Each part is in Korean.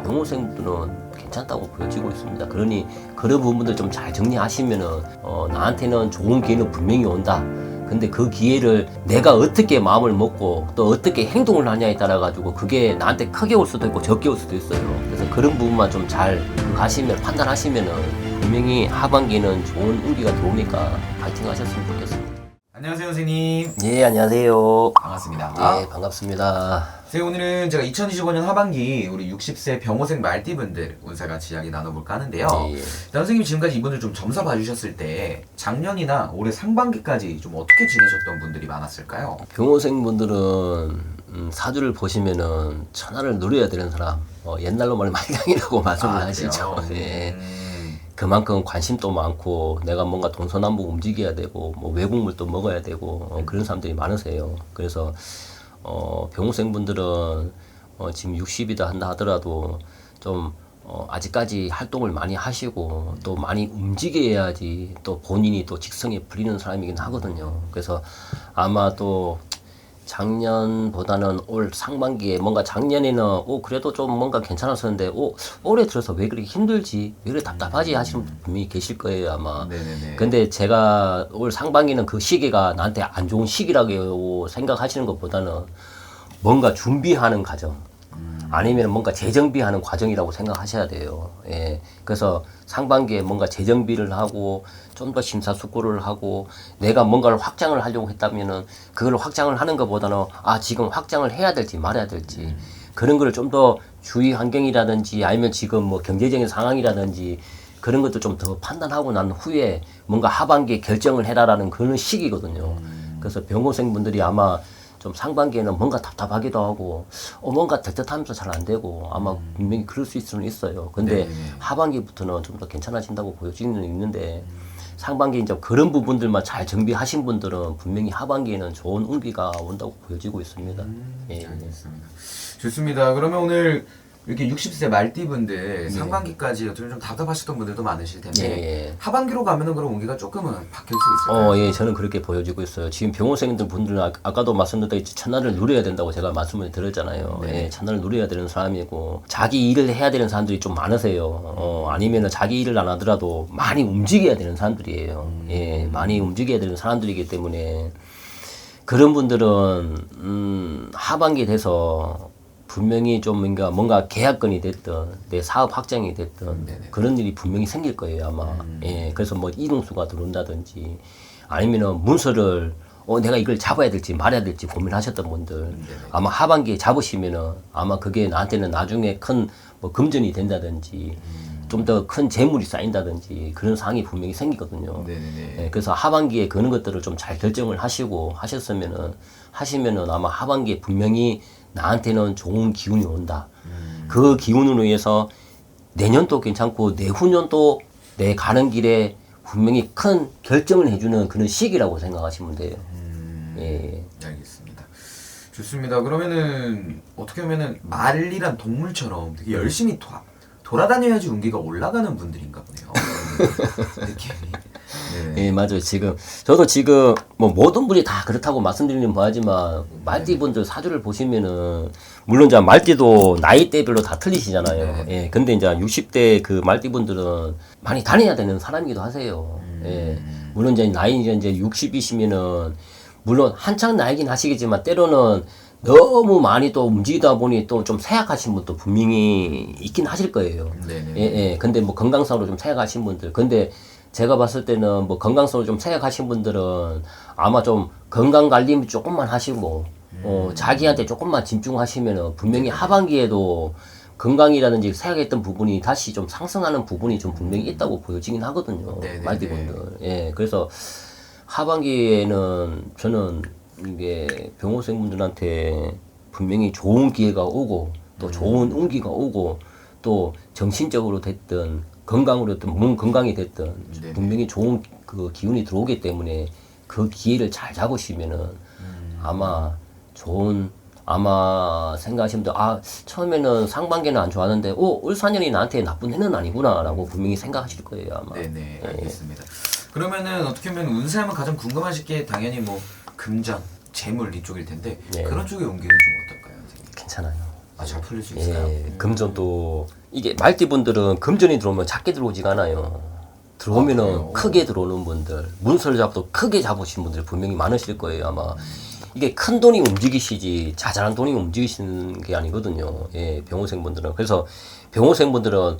병호생분들은 괜찮다고 보여지고 있습니다. 그러니 그런 부분들 좀 잘 정리하시면은 나한테는 좋은 기회는 분명히 온다. 근데 그 기회를 내가 어떻게 마음을 먹고 또 어떻게 행동을 하냐에 따라 가지고 그게 나한테 크게 올 수도 있고 적게 올 수도 있어요. 그래서 그런 부분만 좀 잘 하시면 판단하시면은 분명히 하반기에는 좋은 운기가 들어오니까 파이팅 하셨으면 좋겠습니다. 안녕하세요, 선생님. 네, 안녕하세요. 반갑습니다. 네, 반갑습니다. 선생님, 오늘은 제가 2025년 하반기 우리 60세 병호생 말띠분들 운세 같이 이야기 나눠볼까 하는데요. 예. 일단 선생님이 지금까지 이분들 좀 점사 봐주셨을 때 작년이나 올해 상반기까지 좀 어떻게 지내셨던 분들이 많았을까요? 병호생분들은 사주를 보시면은 천하를 누려야 되는 사람, 옛날로 말하면 말강이라고 말씀을 하시죠. 예. 그만큼 관심도 많고 내가 뭔가 동서남북 움직여야 되고 뭐 외국물도 먹어야 되고 그런 사람들이 많으세요. 그래서 병호생분들은 지금 60이다 한다 하더라도 좀 아직까지 활동을 많이 하시고 또 많이 움직여야지 또 본인이 또 직성에 풀리는 사람이긴 하거든요. 그래서 아마 또 작년보다는 올 상반기에 뭔가 작년에는 그래도 좀 뭔가 괜찮았었는데 올해 들어서 왜 그렇게 힘들지 왜 그렇게 답답하지 하시는 분이 계실 거예요 아마. 네네네. 근데 제가 올 상반기는 그 시기가 나한테 안 좋은 시기라고 생각하시는 것보다는 뭔가 준비하는 과정 아니면 뭔가 재정비하는 과정이라고 생각하셔야 돼요. 예. 그래서 상반기에 뭔가 재정비를 하고 좀 더 심사숙고를 하고 내가 뭔가를 확장을 하려고 했다면은 그걸 확장을 하는 것보다는 지금 확장을 해야 될지 말아야 될지 그런 거를 좀 더 주위 환경이라든지 아니면 지금 뭐 경제적인 상황이라든지 그런 것도 좀 더 판단하고 난 후에 뭔가 하반기에 결정을 해라라는 그런 시기거든요. 그래서 병호생분들이 아마 좀 상반기에는 뭔가 답답하기도 하고 뭔가 듯듯하면서 잘 안 되고 아마 분명히 그럴 수 있을 수는 있어요. 근데 하반기부터는 좀 더 괜찮아진다고 보여지는 있는데 상반기 이제 그런 부분들만 잘 정비하신 분들은 분명히 하반기에는 좋은 운기가 온다고 보여지고 있습니다. 예. 알겠습니다. 좋습니다. 그러면 오늘 이렇게 60세 말띠분들 상반기까지 어떻게 좀 답답하셨던 분들도 많으실 텐데 예. 하반기로 가면은 그런 운기가 조금은 바뀔 수 있을까요? 예, 저는 그렇게 보여지고 있어요. 지금 병호생들 분들은 아까도 말씀드렸듯이 천하를 누려야 된다고 제가 말씀을 드렸잖아요. 예, 천하를 누려야 되는 사람이고 자기 일을 해야 되는 사람들이 좀 많으세요. 아니면은 자기 일을 안 하더라도 많이 움직여야 되는 사람들이에요. 예, 많이 움직여야 되는 사람들이기 때문에 그런 분들은 하반기 돼서 분명히 좀 뭔가 계약건이 됐든 내 사업 확장이 됐든 그런 일이 분명히 생길 거예요 아마. 예, 그래서 뭐 이동수가 들어온다든지 아니면은 문서를 내가 이걸 잡아야 될지 말아야 될지 고민하셨던 분들 아마 하반기에 잡으시면은 아마 그게 나한테는 나중에 큰 뭐 금전이 된다든지 좀 더 큰 재물이 쌓인다든지 그런 상황이 분명히 생기거든요. 예, 그래서 하반기에 그런 것들을 좀 잘 결정을 하시고 하시면은 아마 하반기에 분명히 나한테는 좋은 기운이 온다. 그 기운으로 인해서 내년도 괜찮고 내후년도 내 가는 길에 분명히 큰 결정을 해주는 그런 시기라고 생각하시면 돼요. 예. 알겠습니다. 좋습니다. 그러면은 어떻게 보면은 말이란 동물처럼 되게 열심히 돌아다녀야지 운기가 올라가는 분들인가 보네요. 느낌이. 네. 예, 맞아요. 저도 지금, 뭐, 모든 분이 다 그렇다고 말씀드리는 뭐하지만, 말띠분들 사주를 보시면은, 물론 이제 말띠도 나이대별로 다 틀리시잖아요. 예, 근데 이제 60대 그 말띠분들은 많이 다녀야 되는 사람이기도 하세요. 예, 물론 이제 나이 이제 60이시면은, 물론 한창 나이긴 하시겠지만, 때로는 너무 많이 또 움직이다 보니 또 좀 쇠약하신 분도 분명히 있긴 하실 거예요. 예. 근데 뭐 건강상으로 좀 쇠약하신 분들. 근데 제가 봤을 때는 뭐 건강성으로 좀 생각하신 분들은 아마 좀 건강 관리 조금만 하시고 자기한테 조금만 집중하시면은 분명히 하반기에도 건강이라든지 생각했던 부분이 다시 좀 상승하는 부분이 좀 분명히 있다고 보여지긴 하거든요. 말띠분들. 예. 그래서 하반기에는 저는 이게 병호생분들한테 분명히 좋은 기회가 오고 또 좋은 운기가 오고 또 정신적으로 됐든 건강으로 됐든 몸 건강이 됐든 분명히 좋은 그 기운이 들어오기 때문에 그 기회를 잘 잡으시면은 아마 생각하시면 처음에는 상반기는 안 좋았는데 올 4년이 나한테 나쁜 해는 아니구나라고 분명히 생각하실 거예요 아마. 네네, 알겠습니다. 그러면은 어떻게 보면 운세하면 가장 궁금하실 게 당연히 뭐 금전, 재물 이쪽일 텐데 그런 쪽의 운기는 좀 어떨까요? 괜찮아요. 아, 잘 풀릴 수 있어요. 금전도 이게 말띠분들은 금전이 들어오면 작게 들어오지가 않아요. 들어오면은 그래요? 크게 들어오는 분들, 문서를 잡도 크게 잡으신 분들 분명히 많으실 거예요, 아마. 이게 큰 돈이 움직이시지 자잘한 돈이 움직이시는 게 아니거든요. 예, 병호생분들은. 그래서 병호생분들은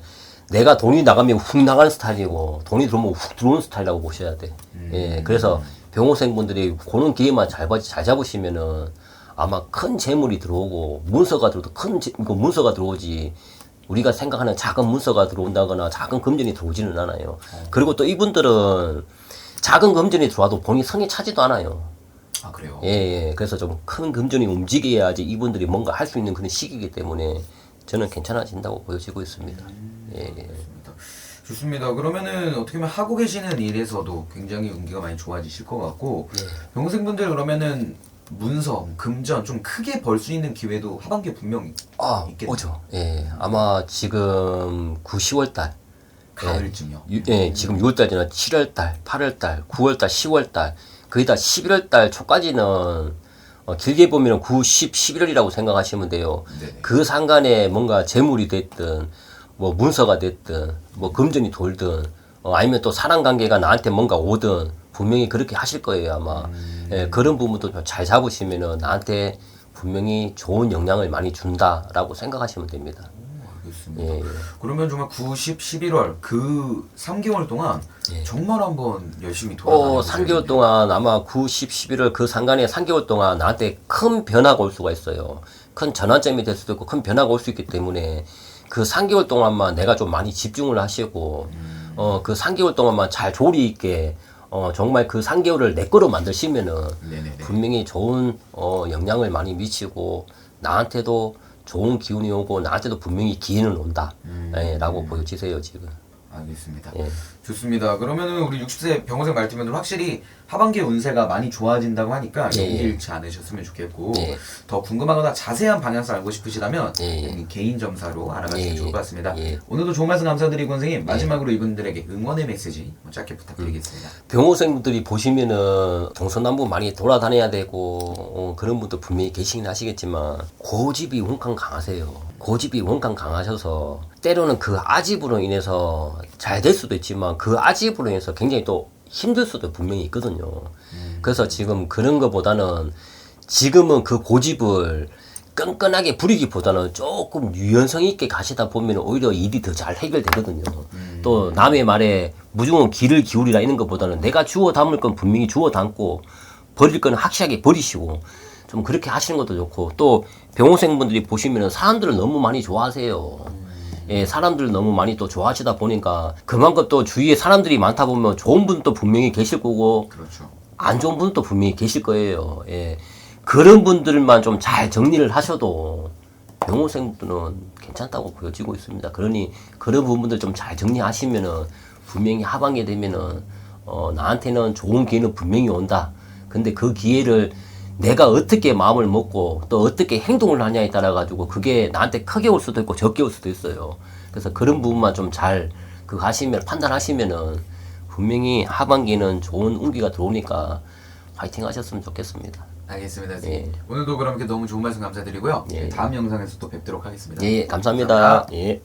내가 돈이 나가면 훅 나가는 스타일이고 돈이 들어오면 훅 들어오는 스타일이라고 보셔야 돼. 예, 그래서 병호생분들이 그런 기회만 잘 잡으시면은 아마 큰 재물이 들어오고 문서가 들어도 문서가 들어오지 우리가 생각하는 작은 문서가 들어온다거나 작은 금전이 들어오지는 않아요. 그리고 또 이분들은 작은 금전이 들어와도 본인 성에 차지도 않아요. 아, 그래요? 예. 그래서 좀 큰 금전이 움직여야지 이분들이 뭔가 할 수 있는 그런 시기이기 때문에 저는 괜찮아진다고 보여지고 있습니다. 예. 좋습니다. 그러면은 어떻게 보면 하고 계시는 일에서도 굉장히 운기가 많이 좋아지실 것 같고 병생분들 그러면은 문서, 금전 좀 크게 벌 수 있는 기회도 하반기에 분명히 있겠네요. 오죠. 예. 아마 지금 9, 10월 달 가을쯤요. 지금 6월달이나 7월달, 8월달, 9월달, 10월달, 거의 다 11월달 초까지는 길게 보면 9, 10, 11월이라고 생각하시면 돼요. 네네. 그 상간에 뭔가 재물이 됐든, 뭐 문서가 됐든, 뭐 금전이 돌든, 아니면 또 사람 관계가 나한테 뭔가 오든 분명히 그렇게 하실 거예요 아마. 예, 그런 부분도 잘 잡으시면은 나한테 분명히 좋은 영향을 많이 준다라고 생각하시면 됩니다. 알겠습니다. 예. 그러면 정말 9, 10, 11월 그 3개월 동안 정말 한번 열심히 돌아다니고 3개월 동안 아마 9, 10, 11월 그 상간에 3개월 동안 나한테 큰 변화가 올 수가 있어요. 큰 전환점이 될 수도 있고 큰 변화가 올 수 있기 때문에 그 3개월 동안만 내가 좀 많이 집중을 하시고 그 3개월 동안만 잘 조리 있게 정말 그 3개월을 내 거로 만드시면은 네네네. 분명히 좋은 영향을 많이 미치고 나한테도 좋은 기운이 오고 나한테도 분명히 기회는 온다 라고 보여지세요 지금. 알겠습니다. 예. 좋습니다. 그러면은 우리 60세 병호생 말티분들 확실히 하반기에 운세가 많이 좋아진다고 하니까 예. 용기 잃지 않으셨으면 좋겠고 예. 더 궁금하거나 자세한 방향성 알고 싶으시다면 예. 여기 개인 점사로 알아가시면 예. 좋을 것 같습니다. 예. 오늘도 좋은 말씀 감사드리고 선생님 마지막으로 이분들에게 응원의 메시지 짧게 부탁드리겠습니다. 병호생분들이 보시면은 동서남북 많이 돌아다녀야 되고 그런 분도 분명히 계시긴 하시겠지만 고집이 원강 강하세요. 고집이 원강 강하셔서 때로는 그 아집으로 인해서 잘 될 수도 있지만 그 아집으로 인해서 굉장히 또 힘들 수도 분명히 있거든요. 그래서 지금 그런 것보다는 지금은 그 고집을 끈끈하게 부리기보다는 조금 유연성 있게 가시다 보면 오히려 일이 더 잘 해결되거든요. 또 남의 말에 무조건 귀를 기울이라 이런 것보다는 내가 주워 담을 건 분명히 주워 담고 버릴 건 확실하게 버리시고 좀 그렇게 하시는 것도 좋고 또 병호생분들이 보시면 사람들을 너무 많이 좋아하세요. 예, 사람들을 너무 많이 또 좋아하시다 보니까 그만큼 또 주위에 사람들이 많다 보면 좋은 분도 분명히 계실 거고 그렇죠. 안 좋은 분도 분명히 계실 거예요. 예. 그런 분들만 좀 잘 정리를 하셔도 병호생분들은 괜찮다고 보여지고 있습니다. 그러니 그런 부분들 좀 잘 정리하시면은 분명히 하반기에 되면은 나한테는 좋은 기회는 분명히 온다. 근데 그 기회를 내가 어떻게 마음을 먹고 또 어떻게 행동을 하냐에 따라 가지고 그게 나한테 크게 올 수도 있고 적게 올 수도 있어요. 그래서 그런 부분만 좀 잘 그거 하시면 판단하시면은 분명히 하반기는 좋은 운기가 들어오니까 파이팅 하셨으면 좋겠습니다. 알겠습니다. 선생님. 오늘도 그럼 이렇게 너무 좋은 말씀 감사드리고요. 다음 영상에서 또 뵙도록 하겠습니다. 예, 감사합니다. 예.